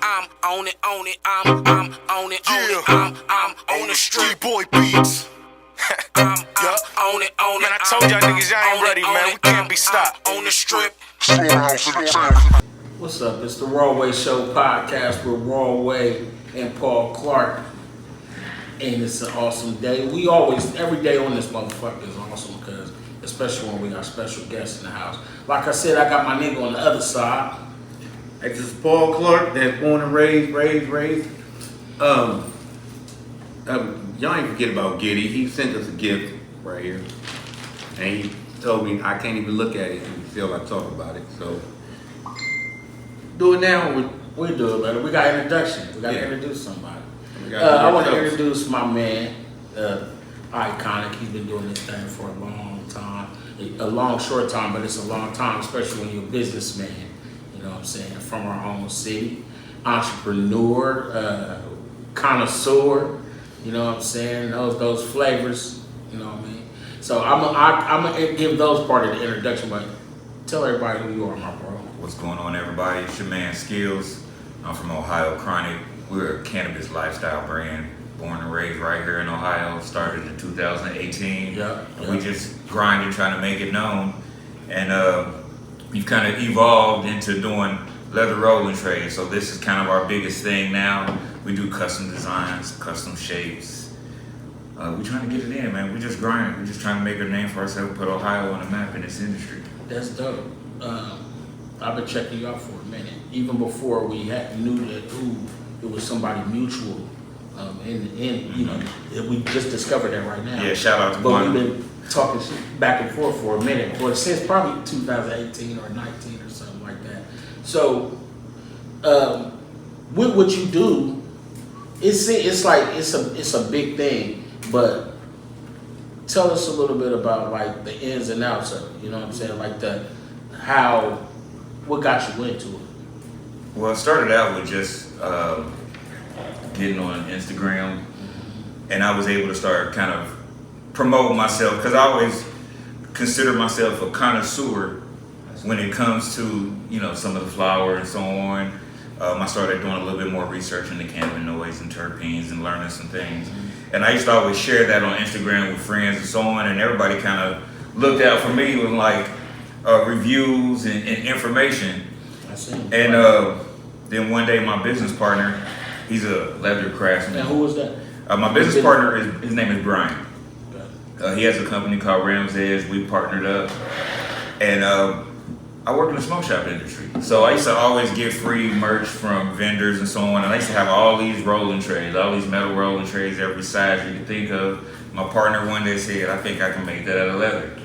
I'm on it, on it, I'm on it, on it, I'm on the street boy beats. I'm on it, on it. Man, I told y'all niggas y'all ain't ready, man. We can't be stopped. On the strip. What's up? It's the Rawway Show podcast with Rawway and Paul Clark. And it's an awesome day. We always, every day on this motherfucker is awesome because, especially when we got special guests in the house. Like I said, I got my nigga on the other side. This is Paul Clark, that's born and raised. Y'all ain't forget about Giddy. He sent us a gift right here. And he told me I can't even look at it until I talk about it. So, do it now. We do it, brother. We got introduction. We got to introduce somebody. I want to introduce my man, Iconic. He's been doing this thing for a long time. A long, short time, but it's a long time, especially when you're a businessman. You know what I'm saying? From our own city. Entrepreneur, connoisseur. You know what I'm saying? Those flavors. You know what I mean? So I'm gonna give those part of the introduction, but tell everybody who you are, my bro. What's going on, everybody? It's your man Skillz. I'm from Ohio Chronic. We're a cannabis lifestyle brand, born and raised right here in Ohio. Started in 2018. We just grinding, trying to make it known, and we've kind of evolved into doing leather rolling trades. So this is kind of our biggest thing now. We do custom designs, custom shapes. We're trying to get it in, man. We just grinding. We're just trying to make a name for ourselves, put Ohio on the map in this industry. That's dope. I've been checking you out for a minute, even before we knew that it was somebody mutual. You know, we just discovered that right now. Yeah, shout out to But we've been talking back and forth for a minute, but since probably 2018 or 19 or something like that. So, with what you do, it's like it's a big thing. But tell us a little bit about like the ins and outs of it. You know what I'm saying? Like what got you into it? Well, it started out with just getting on Instagram, and I was able to start kind of promoting myself because I always consider myself a connoisseur when it comes to, you know, some of the flower and so on. I started doing a little bit more research into cannabinoids and terpenes and learning some things. And I used to always share that on Instagram with friends and so on, and everybody kind of looked out for me with like reviews and information. I see. And then one day my business partner, he's a leather craftsman. And who was that? My business partner, his name is Brian. He has a company called Ramses. We partnered up. And I work in the smoke shop industry. So I used to always get free merch from vendors and so on. And I used to have all these rolling trays, all these metal rolling trays, every size you could think of. My partner one day said, I think I can make that out of leather.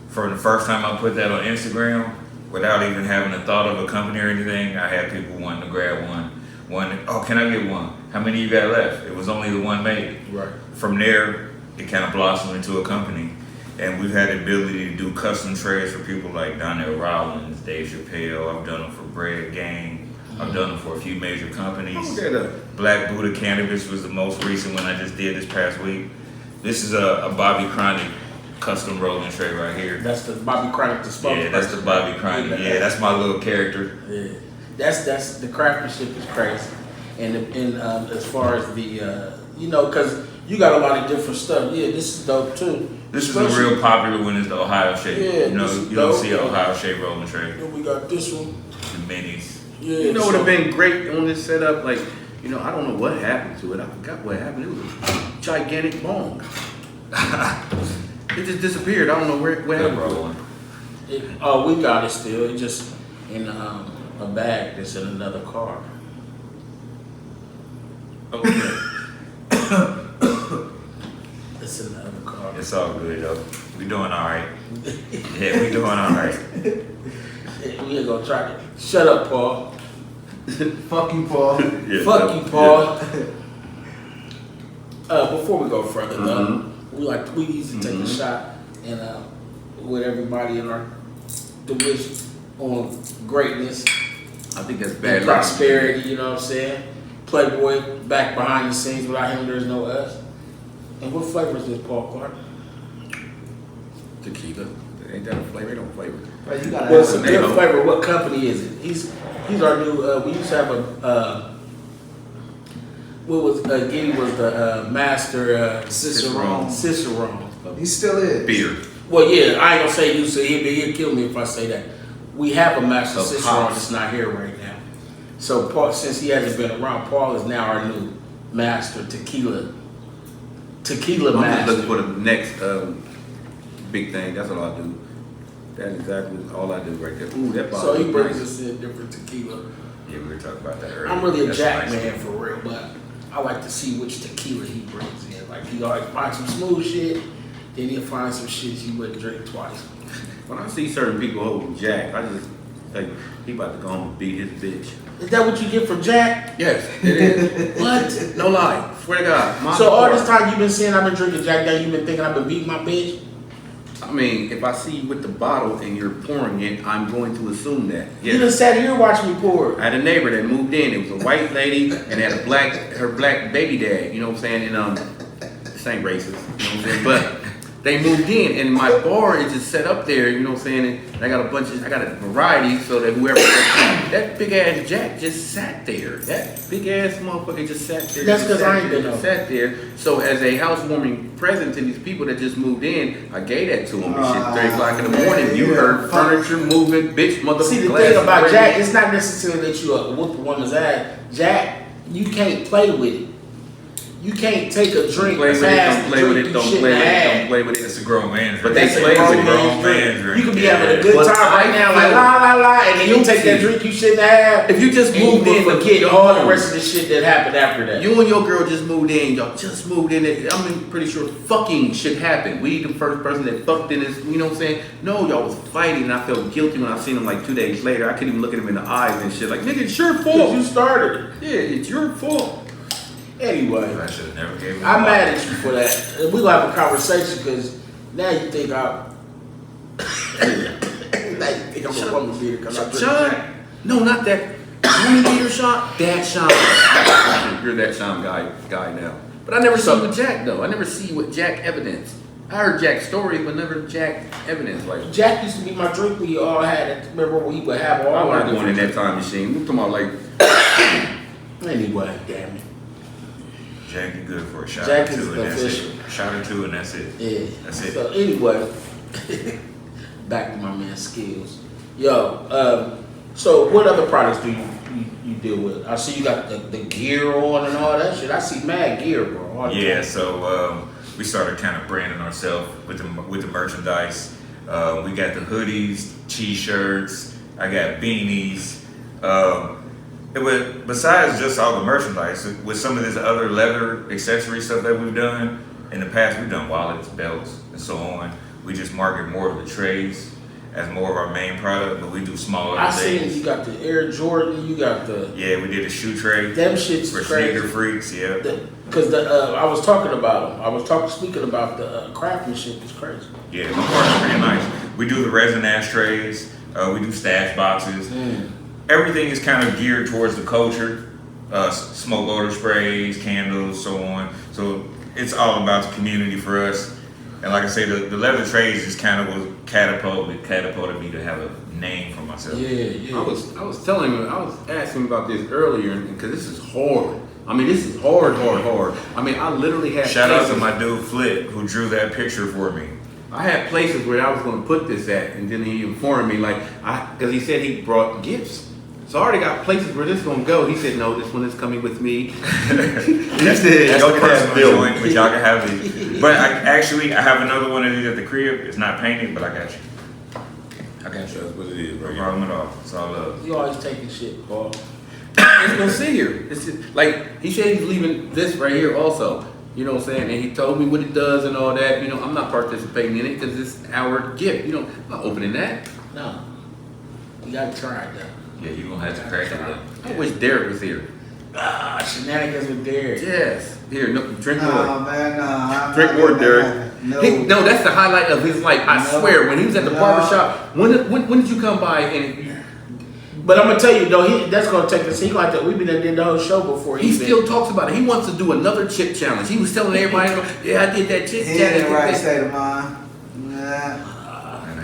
For the first time I put that on Instagram, without even having a thought of a company or anything, I had people wanting to grab one. Oh, can I get one? How many you got left? It was only the one made. Right. From there, it kind of blossomed into a company. And we've had the ability to do custom trays for people like Donnell Rollins, Dave Chappelle. I've done them for Bread Gang. I've done them for a few major companies. Black Buddha Cannabis was the most recent one I just did this past week. This is a Bobby Chronic custom rolling tray right here. That's the Bobby Chronic disposal. Yeah, that's the Bobby Chronic. Yeah, that's my little character. Yeah, that's the craftsmanship is crazy, and as far as the you know, because you got a lot of different stuff. Yeah, this is dope too. This is a real popular one. Is the Ohio shape. Yeah, you know, you don't see an Ohio shape rolling tray. Then we got this one. The minis. Yeah, You know what would have been great on this setup? Like, you know, I don't know what happened to it. I forgot what happened. It was a gigantic bong. It just disappeared. I don't know where happened. We got it still. It just in a bag that's in another car. Okay. It's in the other car. It's all good though. We doing all right. Yeah, we doing all right. We ain't gonna try to. Shut up, Paul. Fuck you, Paul. Yeah, Fuck you, Paul. Before we go further, though, we usually take a shot and with everybody in our division on greatness. I think that's bad. And prosperity, you know what I'm saying? Playboy back behind the scenes. Without him, there's no us. And what flavor is this, Paul Clark? Tequila. Ain't that a flavor? It don't flavor. But you gotta Well, it's a have good Nemo. flavor. What company is it? He's our new. We used to have a. What was Giddy was the master Cicerone. Cicerone. He still is. Beer. Well, yeah, I ain't gonna say you. So he'll kill me if I say that. We have a master Of Cicerone hops. that's not here right now. So Paul, since he hasn't been around, Paul is now our new master tequila. Tequila I'm just master. looking for the next big thing. That's all I do. That's exactly all I do right there. Ooh, that bottle. So he is brings nice. us in different tequila. Yeah, we were talking about that earlier. I'm really a That's Jack nice. man for real, but I like to see which tequila he brings in. Like he always find some smooth shit, then he'll find some shit you wouldn't drink twice. When I see certain people holding Jack, I just think he about to go home and beat his bitch. Is that what you get from Jack? Yes, it is. What? No lie. Swear to God. Mom So all before. this time you've been saying I've been drinking Jack, then you've been thinking I've been beating my bitch? I mean, if I see you with the bottle and you're pouring it, I'm going to assume that. You done sat here watching me pour. I had a neighbor that moved in. It was a white lady and had her black baby dad. You know what I'm saying? And same races. You know what I'm saying? But they moved in, and my bar is just set up there. You know what I'm saying? And I got a variety so that whoever that big ass Jack just sat there. That big ass motherfucker just sat there. That's Just 'cause sat I ain't there, been just over. sat there. So as a housewarming present to these people that just moved in, I gave that to them. And shit, 3 o'clock in the morning, you yeah. heard furniture moving, bitch, motherfucker. See, the glass thing about breaking. Jack, it's not necessarily that you whoop a woman's ass. Jack, you can't play with it. You can't take a drink, Play with it, fast don't play with drink it, you don't shouldn't play with it, have. don't play with it. It's a grown man's But drink. they That's a play grown with it. grown man's man's drink. You could be Yeah. having a good But time right I now, like feel la la la, and then you take that guilty. drink you shouldn't have. If you just and you moved in, will forget your all the home. rest of the shit that happened after that. You and your girl just moved in. Y'all just moved in. I'm pretty sure fucking shit happened. We the first person that fucked in this. You know what I'm saying? No, y'all was fighting, and I felt guilty when I seen him like 2 days later. I couldn't even look at him in the eyes and shit. Like, nigga, it's your Because fault. you started it. Yeah, it's your fault. Anyway, I should have never gave him I'm a mad bottle. at you for that. And we gonna have a conversation because now you think I'm. Now you think I'm a woman beater because I drink Sean? Jack. No, not that. Woman beater Sean? That Sean. You're that Sean guy now. But I never saw you with Jack though. I never see you with Jack evidence. I heard Jack's stories, but never Jack evidence. Like, Jack used to be my drink we all had. Remember when he would have all I our wasn't going in different. that time machine. We're talking about like. Anyway, damn it. Jack is good for a shot Jack or is two, and that's official. it. Shot or two, and that's it. Yeah. That's it. So anyway, back to my man Skillz. Yo, so what other products do you deal with? I see you got the gear on and all that shit. I see mad gear, bro. all the Yeah, time. so we started kind of branding ourselves with the merchandise. We got the hoodies, t-shirts. I got beanies. Besides just all the merchandise, with some of this other leather accessory stuff that we've done in the past, we've done wallets, belts, and so on. We just market more of the trays as more of our main product, but we do smaller I seen things. you got the Air Jordan. You got the Yeah, we did a shoe tray them shits for is crazy. sneaker freaks. Yeah. Because I was talking about them. I was speaking about the craftsmanship is crazy. Yeah, my part's pretty nice. We do the resin ashtrays. We do stash boxes. Everything is kind of geared towards the culture. Smoke odor sprays, candles, so on. So it's all about the community for us. And like I say, the leather trays just kind of was catapulted me to have a name for myself. Yeah. I was telling him, I was asking him about this earlier because this is hard. I mean, this is hard. I mean, I literally had Shout out to places- my dude Flip who drew that picture for me. I had places where I was going to put this at, and then he informed me, like, because he said he brought gifts. So I already got places where this is going to go. He said, no, this one is coming with me. That's y'all the can have personal Bill. joint, but y'all can have these. But I have another one of these at the crib. It's not painted, but I got you. I got you. That's what it is, No right? problem at all. It's all love. You always taking shit, Paul. It's gonna sit here. It's just, like he said, he's leaving this right here also. You know what I'm saying? And he told me what it does and all that. You know, I'm not participating in it because it's our gift. You know, I'm not opening that. No. You gotta try it though. Yeah, you gonna have to crack it up. I wish Derek was here. Shenanigans with Derek. Yes. Here, no, drink Nah, more. man, nah. I'm Drink not more, gonna Derek. have it. No. No, that's the highlight of his life. I No. swear. When he was at the No. barbershop, when did you come by and But I'm gonna tell you though, that's gonna take us. He like that. We've been there did the whole show before. he still talks about it. He wants to do another chip challenge. He was telling everybody, yeah, I did that chip He challenge. in the right state of mind. Nah.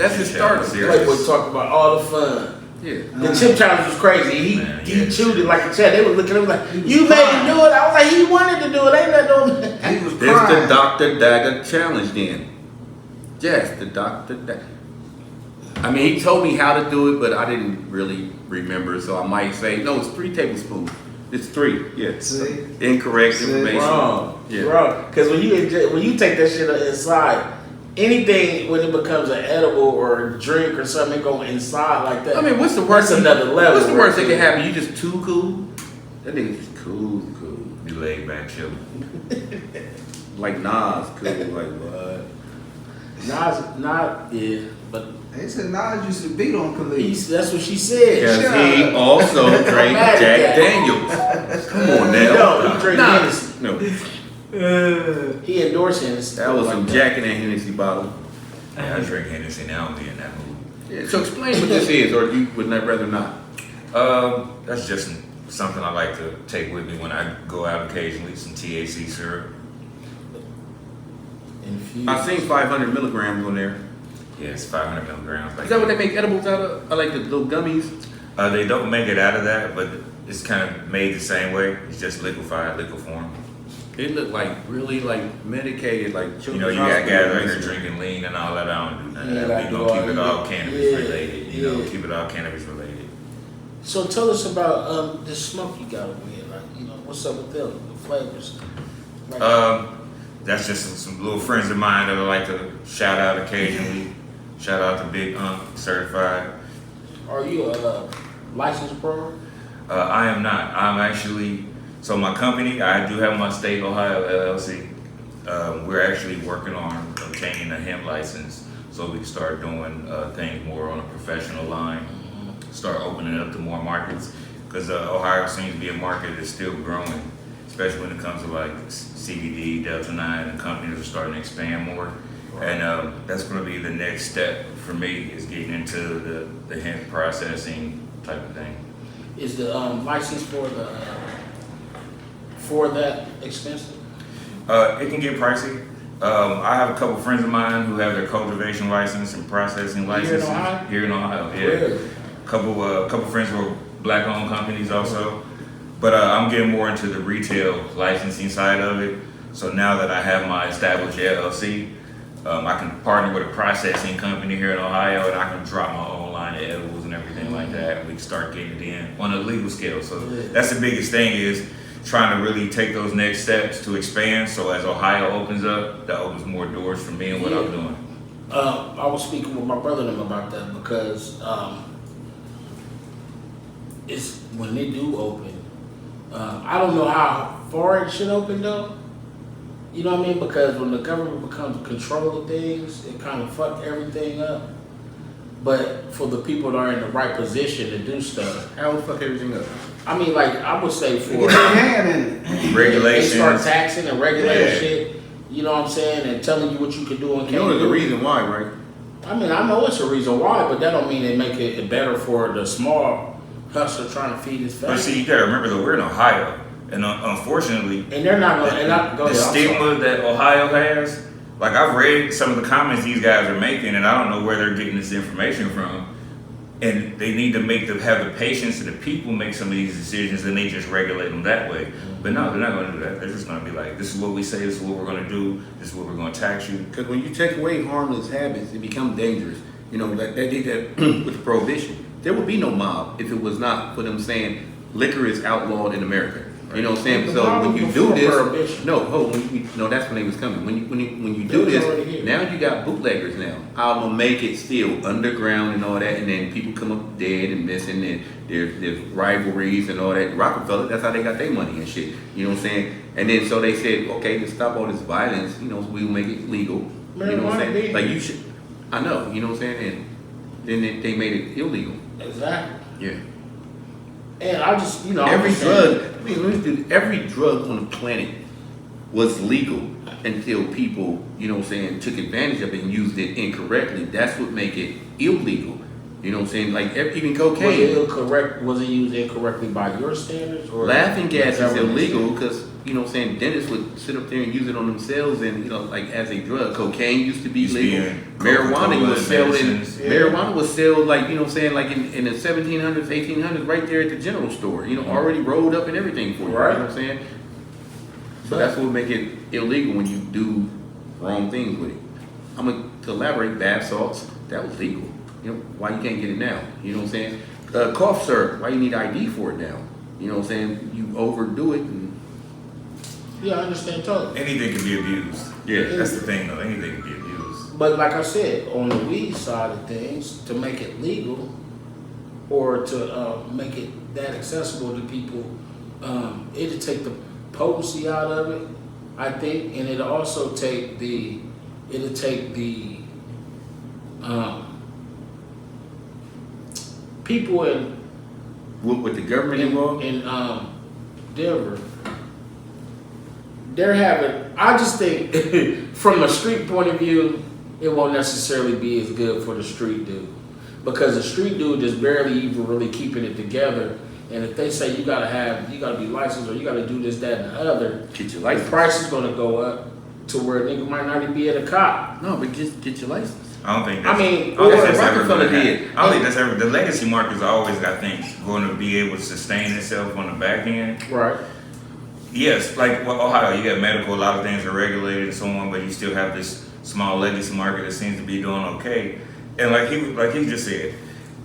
That's his start. Playboy talked about all the fun. Yeah. The chip challenge was crazy. Man, He yeah. chewed it like a chat. They were looking at him like, you made crying. him do it. I was like, he wanted to do it. Ain't nothing. He was There's crying. the Dr. Dagger challenge then. Yes, the Dr. Dagger. I mean, he told me how to do it, but I didn't really remember, so I might say, no, it's 3 tablespoons. It's 3, yes. See? Incorrect See? information. Wrong. Yeah. Wrong. Because when you take that shit inside, anything when it becomes an edible or a drink or something, it go inside like that. I mean, what's the worst? That's another level. What's the worst that right can happen? You just too cool? That nigga just cool. Be laid back, chill. Like Nas, cool. Like what? Nas, yeah, but They said Nas used to beat on Khalid. that's what she said. Because he also drank Jack Daniels. Come on now. No, he drank Hennessy. No, He endorsed Hennessy. that was some Like Jack in that Hennessy bottle. Yeah, I drink Hennessy now and be in that mood. Yeah, so explain what this is, or you would not rather not. That's just something I like to take with me when I go out occasionally. Some THC syrup. Infused. I seen 500 milligrams on there. Yeah, it's 500 milligrams. Is that what they make edibles out of? I like the little gummies. They don't make it out of that, but it's kind of made the same way. It's just liquefied, liquid form. It looked like really like medicated, like You know, you got guys right here drinking lean and all that. I don't do none of Yeah, that. We like, gonna keep it all yeah, cannabis yeah, related. You know, yeah. keep it all cannabis related. So tell us about the smoke you got over here. Like, you know, what's up with them, the flavors? Like, That's just some little friends of mine that I like to shout out occasionally. Shout out to Big Certified. are you a licensed grower? I am not. I'm actually, so my company, I do have my state Ohio LLC. We're actually working on obtaining a hemp license so we can start doing things more on a professional line, start opening it up to more markets. Because Ohio seems to be a market that's still growing, especially when it comes to like CBD, Delta 9, and companies are starting to expand more. And that's going to be the next step for me, is getting into the hemp processing type of thing. Is the license for that expensive? It can get pricey. I have a couple friends of mine who have their cultivation license and processing licenses Ohio? here in Ohio. Yeah, Really? couple friends who are black-owned companies also. But I'm getting more into the retail licensing side of it. So now that I have my established LLC, I can partner with a processing company here in Ohio, and I can drop my own line of edibles and everything like that, and we can start getting it in on a legal scale. So that's the biggest thing, is trying to really take those next steps to expand. So as Ohio opens up, that opens more doors for me and what I'm doing. I was speaking with my brother and them about that because it's when they do open. I don't know how far it should open though. You know what I mean? Because when the government becomes in control of things, it kind of fuck everything up. But for the people that are in the right position to do stuff, How the fuck everything up? I mean, like I would say for Get your hand in it. they Regulations. start taxing and regulating Yeah. shit. You know what I'm saying? And telling you what you can do and You can't know there's do. a reason why, right? I mean, I know it's a reason why, but that don't mean they make it better for the small hustler trying to feed his But family. see, you gotta remember though, we're in Ohio, and unfortunately, And they're not going. And I go the ahead, I'm stigma sorry. that Ohio has, like I've read some of the comments these guys are making, and I don't know where they're getting this information from. And they need to have the patience of the people make some of these decisions, and they just regulate them that way. But no, they're not going to do that. They're just going to be like, this is what we say, this is what we're going to do, this is what we're going to tax you. Because when you take away harmless habits, it becomes dangerous. You know, like they did that with the prohibition. There would be no mob if it was not for them saying liquor is outlawed in America. You know what I'm saying? The So mob when was you before do this, prohibition. no, that's when they was coming. When you They do was this, already here. now you got bootleggers now. I'm gonna make it still underground and all that, and then people come up dead and missing, and there's rivalries and all that. Rockefeller, that's how they got their money and shit. You know what I'm saying? And then so they said, okay, to stop all this violence, you know, we'll make it legal. You know what I'm Marijuana saying? big. Like you should, I know. You know what I'm saying? And then they made it illegal. Exactly. Yeah. And I just, you know, Every I'm just saying- drug, I mean, let me do this. Every drug on the planet was legal until people, you know what I'm saying, took advantage of it and used it incorrectly. That's what make it illegal. You know what I'm saying? Like even Was cocaine. it incorrect? Was it used incorrectly by your standards? Or Laughing gas is government illegal standards? because, you know what I'm saying, dentists would sit up there and use it on themselves and, you know, like as a drug. Cocaine used to be Used to be legal. in Marijuana Coca-Cola was sold in, medicines. marijuana was sold like, you know what I'm saying, like in the 1700s, 1800s, right there at the general store, you know, already rolled up and everything for you, Right. you know what I'm saying? So that's what would make it illegal when you do wrong things with it. I'm going to elaborate, bath salts, that was legal. You know, why you can't get it now? You know what I'm saying? Cough syrup, why you need ID for it now? You know what I'm saying? You overdo it and Yeah, I understand totally. Anything can be abused. yeah. That's the thing, though. Anything can be abused. But like I said, on the weed side of things, to make it legal or to make it that accessible to people, it'll take the potency out of it, I think, and it'll also take the people in With the government involved? in Denver, they're having. I just think, from a street point of view, it won't necessarily be as good for the street dude, because the street dude is barely even really keeping it together. And if they say you gotta be licensed or you gotta do this, that, and the other, Get your the license. price is gonna go up to where a nigga might not even be at a cop. No, but just get your license. I don't think I that's, mean, I don't think or that's ever Rockefeller gonna did. happen. I don't think that's ever. The legacy market's always, I think, going to be able to sustain itself on the back end. Right. Yes, like Ohio, you got medical, a lot of things are regulated and so on, but you still have this small legacy market that seems to be doing okay. And like he just said,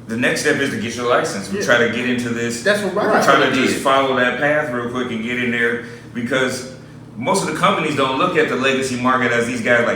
the next step is to get your license. We try to get into this. That's what Try Rockefeller to just did. follow that path real quick and get in there, because most of the companies don't look at the legacy market as these guys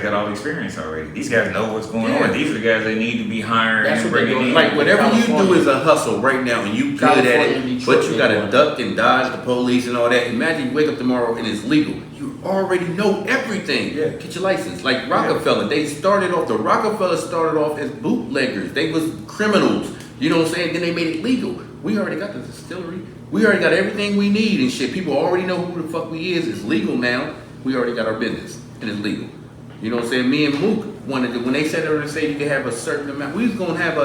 got all the experience already. These guys know what's going Yeah. on. These are the guys they need to be hiring That's and what they're bringing doing. in. Like whatever you do California. is a hustle right now, and you good at California and it, Detroit, but you gotta they duck and dodge the police and all that. Imagine you wake up tomorrow and it's legal. You already know everything. Yeah. Get your license. Like Rockefeller, the Rockefeller started off as bootleggers. They was criminals. You know what I'm saying? Then they made it legal. We already got the distillery. We already got everything we need and shit. People already know who the fuck we is. It's legal now. We already got our business and it's legal. You know what I'm saying? Me and Mook wanted to, when they sat there and said you could have a certain amount, we was gonna have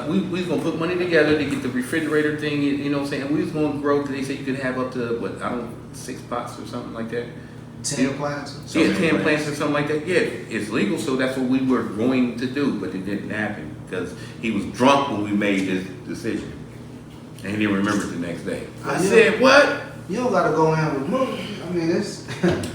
we was gonna put money together to get the refrigerator thing. You know what I'm saying? We was gonna grow. They said you could have up to 6 pots or something like that. 10 plants. Yeah, 10 plants or something like that. Yeah, it's legal, so that's what we were going to do, but it didn't happen because he was drunk when we made this decision, and he didn't remember it the next day. I said, "What?" You don't gotta go in with movies. I mean, it's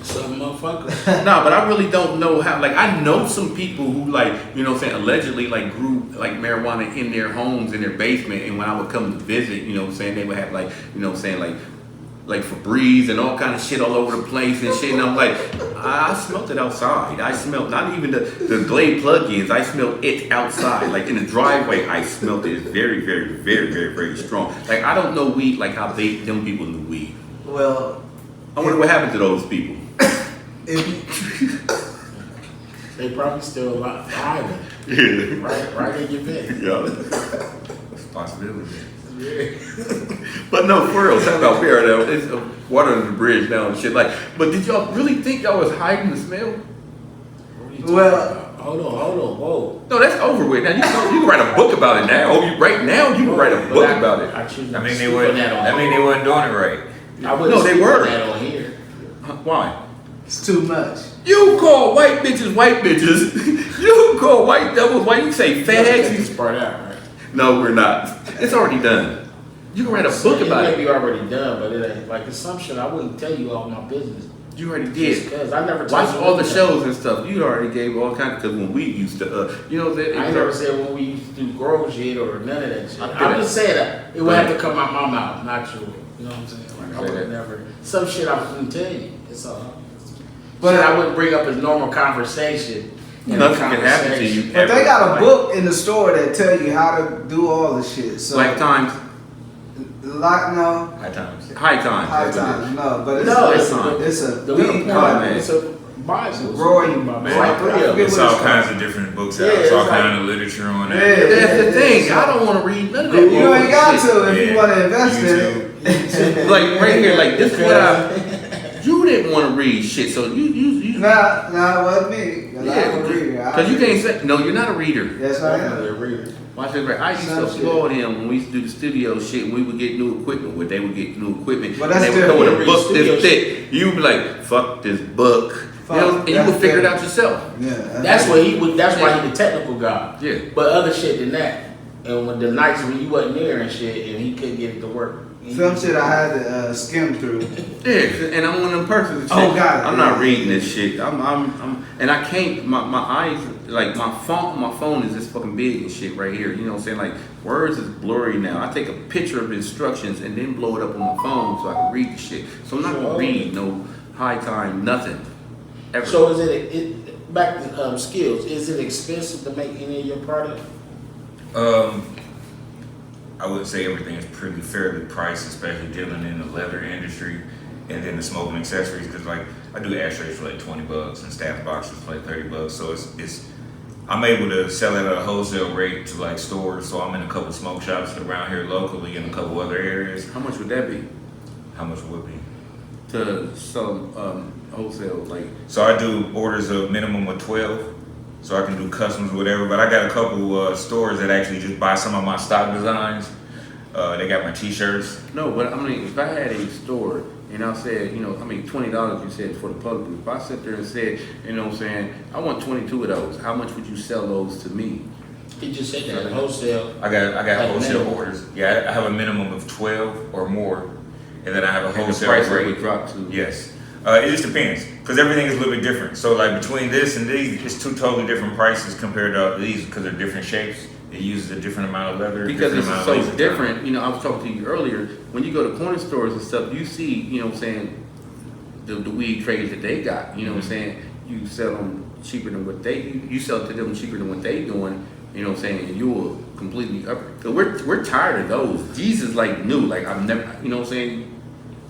Some motherfuckers. No, but I really don't know how. Like, I know some people who, like, you know what I'm saying, allegedly, like, grew, like, marijuana in their homes, in their basement, and when I would come to visit, you know what I'm saying, they would have, like, you know what I'm saying, like Febreze and all kind of shit all over the place and shit, and I'm like, I smelled it outside. I smelled, not even the Glade plug-ins, I smelled it outside. Like, in the driveway, I smelled it. It's very, very, very, very, very strong. Like, I don't know weed like how them people knew weed. well. I wonder what happened to those people. If you, They probably still alive. Yeah. Right in your bed. Yeah. It's a possibility. But no, for real, talk about beer though. It's water under the bridge now and shit. Like, but did y'all really think y'all was hiding the smell? What are you talking Well- about? Hold on, whoa. No, that's over with. Now you can write a book about it now. Right now you can write a book about it. I choose I not mean, to they speak were. on that on I mean, they weren't doing it right. I wouldn't No, they speak were. on that on here. Why? it's too much. You call white bitches. You call white devils. Why you say Take this fags? part out, right? No, we're not. It's already done. You can write a book about It it. may be already done, but it ain't. Like, it's some shit I wouldn't tell you all my business. You already Just did. because I never told Watch you all the anything. shows and stuff. You already gave all kinds of, because when we used to, you know that. I ain't never said when we used to do grow shit or none of that shit. I did I'm it. just saying that. It would have to come out my mouth, not yours. You know what I'm saying? Like, I Say would have that. never. Some shit I wouldn't tell you. It's all. But But I wouldn't bring up as normal conversation. in a Nothing can happen to you. conversation. But they ever. got a Like, book in the store that tell you how to do all the shit. So Lifetimes, no, High times. high times. high That's what it is. times, no, but it's No, it's, it's a The weed weed card. man. It's a Bible. Growing Bible. Man, Like three of them. It's all kinds of different books out. Yeah, It's all it's like- kind of literature on that. Yeah. That's the thing. I don't want to read none of that. You ain't got bullshit. to if you Yeah. want to invest in YouTube. it. Like right here, like this is what I. You didn't want to read shit, so you. Nah, it wasn't me. Cause I'm a reader. Because you can't say no. You're not a reader. Yes, I am. Definitely a reader. Watch this, right? I used to applaud him when we used to do the studio shit. And we would get new equipment. Where they would get new equipment. But that's and they would still come with a read book studio this thick. You would be like, "Fuck this book," Fuck, and you would figure it out yourself. Yeah. That's what he would. That's why he the technical guy. Yeah. But other shit than that. And when the nights when you wasn't there and shit, and he couldn't get it to work. Some shit I had to skim through. Yeah, and I'm one of them persons. That Oh, say, God. I'm not reading this shit. And I can't. My eyes, like my phone is this fucking big and shit right here. You know what I'm saying? Like words is blurry now. I take a picture of instructions and then blow it up on my phone so I can read the shit. So I'm not gonna read no high time nothing. Ever. So is it back to Skillz? Is it expensive to make any of your product? I would say everything is pretty fairly priced, especially dealing in the leather industry and then the smoking accessories. Because like I do ashtrays for like $20 and staff boxes for like $30. So it's I'm able to sell it at a wholesale rate to like stores. So I'm in a couple smoke shops around here locally and a couple other areas. How much would that be How much would be? to some wholesale? Like So I do orders of minimum of 12. So I can do customs or whatever, but I got a couple stores that actually just buy some of my stock designs. They got my t-shirts. no, but I mean, if I had a store and I said, you know, I mean, $20 you said for the public. If I sit there and said, you know what I'm saying, I want 22 of those. How much would you sell those to me? He just said that wholesale. I got Like wholesale minimum. orders. Yeah, I have a minimum of 12 or more, and then I have a And the wholesale price rate. would drop to. Yes. It just depends, because everything is a little bit different. So like between this and these, it's two totally different prices compared to these because they're different shapes. It uses a different amount of leather. Because different it's amount of so laser different. You know, I was talking to you earlier. When you go to corner stores and stuff, you see, you know what I'm saying, the weed trades that they got. You know what I'm saying? You sell them cheaper than what you sell to them cheaper than what they doing. You know what I'm saying? And you will completely up. So we're tired of those. These is like new. Like I've never, you know what I'm saying?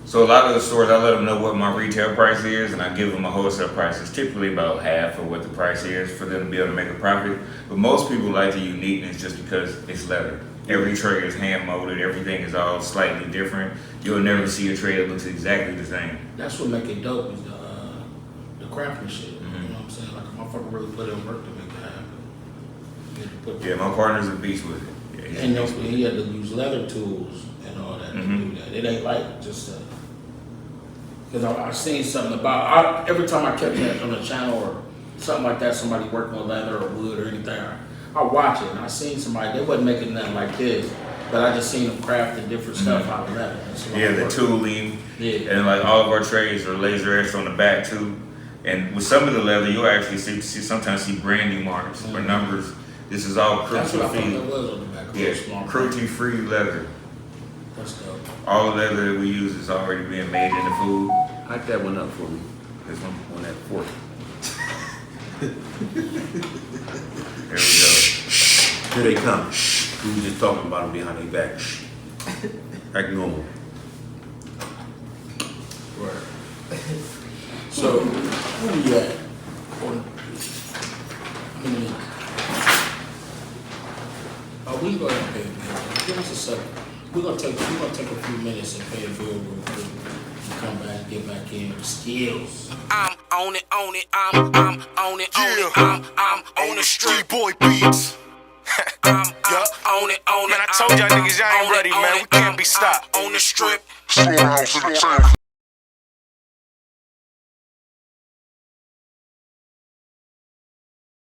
So a lot of the stores, I let them know what my retail price is, and I give them a wholesale price. It's typically about half of what the price is for them to be able to make a profit. But most people like the uniqueness just because it's leather. Every tray is hand molded. Everything is all slightly different. You'll never see a tray that looks exactly the same. That's what make it dope is the craftsmanship. You know what I'm saying? Like a motherfucker really put in work to make that happen. Yeah, my partner's a beast with it. Yeah, he's And a beast with it. he had to use leather tools and all that to do that. It ain't like just because I seen something about every time I kept that on the channel or something like that, somebody working with leather or wood or anything, I watch it and I seen somebody, they wasn't making nothing like this, but I just seen them crafting different stuff out of leather. That's a lot Yeah, of the work. tooling, Yeah. and like all of our trays are laser etched on the back too. And with some of the leather, you'll actually sometimes see branding marks or numbers. This is all That's what I thought cruelty-free. that was on the back. Yeah, Small. cruelty-free leather. That's dope. All the leather that we use is already being made in the food. Hype that one up for me. This one. On that fork. There we go. Here they come. We were just talking about them behind their back. Like normal. Right. So, where we at? We go ahead and pay a bill. Give us a second. We're gonna take a few minutes and pay a bill real quick. And come back, get back in with Skillz. I'm on it, I'm on it, I'm on the street boy beats. I'm on it, man. I told y'all niggas y'all ain't ready, man. We can't be stopped. On the strip. Storehouse entertainment.